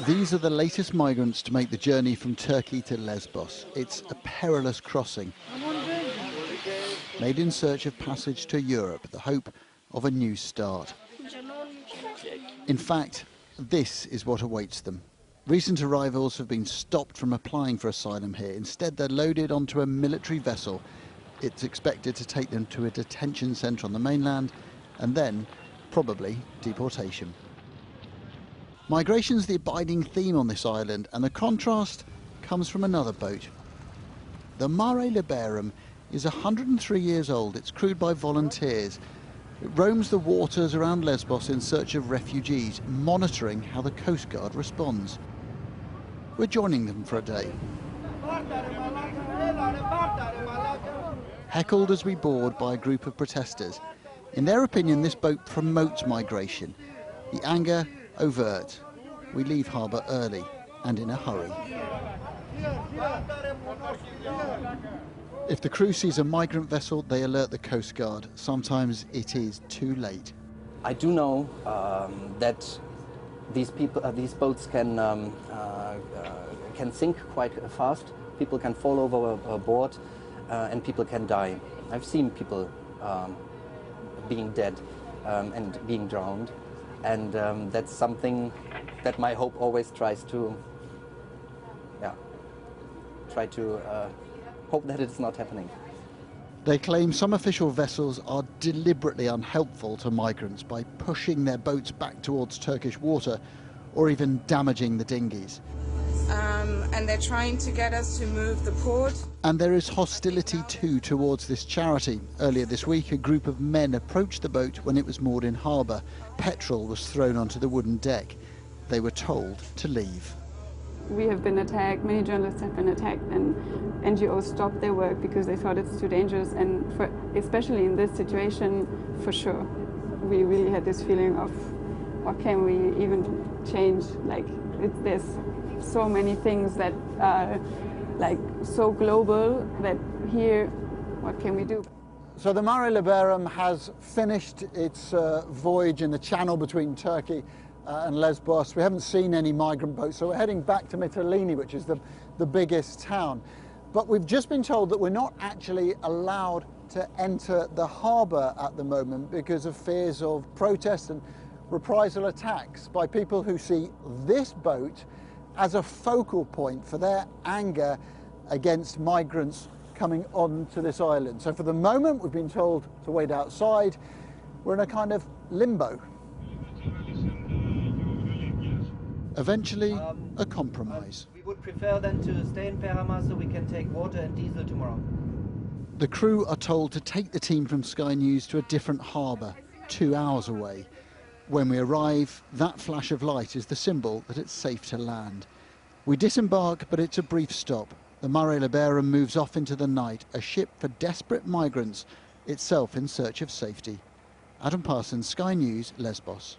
These are the latest migrants to make the journey from Turkey to Lesbos. It's a perilous crossing, made in search of passage to Europe, the hope of a new start. In fact, this is what awaits them. Recent arrivals have been stopped from applying for asylum here. Instead, they're loaded onto a military vessel. It's expected to take them to a detention centre on the mainland and then, probably, deportation. Migration's the abiding theme on this island, and the contrast comes from another boat. The Mare Liberum is 103 years old. It's crewed by volunteers. It roams the waters around Lesbos in search of refugees, monitoring how the Coast Guard responds. We're joining them for a day. Heckled as we board by a group of protesters. In their opinion, this boat promotes migration. The anger overt. We leave harbour early and in a hurry. If the crew sees a migrant vessel, they alert the Coast Guard. Sometimes it is too late. I do know that these boats can sink quite fast. People can fall overboard, and people can die. I've seen people being dead and being drowned, and that's something that my hope always tries to, hope that it's not happening. They claim some official vessels are deliberately unhelpful to migrants by pushing their boats back towards Turkish water or even damaging the dinghies. And they're trying to get us to move the port. And there is hostility too towards this charity. Earlier this week, a group of men approached the boat when it was moored in harbour. Petrol was thrown onto the wooden deck. They were told to leave. We have been attacked, many journalists have been attacked, and NGOs stopped their work because they thought it's too dangerous, and especially in this situation, for sure. We really had this feeling of, what can we even change? Like, there's so many things that are like so global that here, what can we do? So the Mare Liberum has finished its voyage in the channel between Turkey and Lesbos. We haven't seen any migrant boats, so we're heading back to Mytilene, which is the biggest town. But we've just been told that we're not actually allowed to enter the harbour at the moment because of fears of protests and reprisal attacks by people who see this boat as a focal point for their anger against migrants coming onto this island. So for the moment, we've been told to wait outside. We're in a kind of limbo. Eventually, a compromise. We would prefer then to stay in Perama so we can take water and diesel tomorrow. The crew are told to take the team from Sky News to a different harbour, 2 hours away. When we arrive, that flash of light is the symbol that it's safe to land. We disembark, but it's a brief stop. The Mare Liberum moves off into the night, a ship for desperate migrants, itself in search of safety. Adam Parsons, Sky News, Lesbos.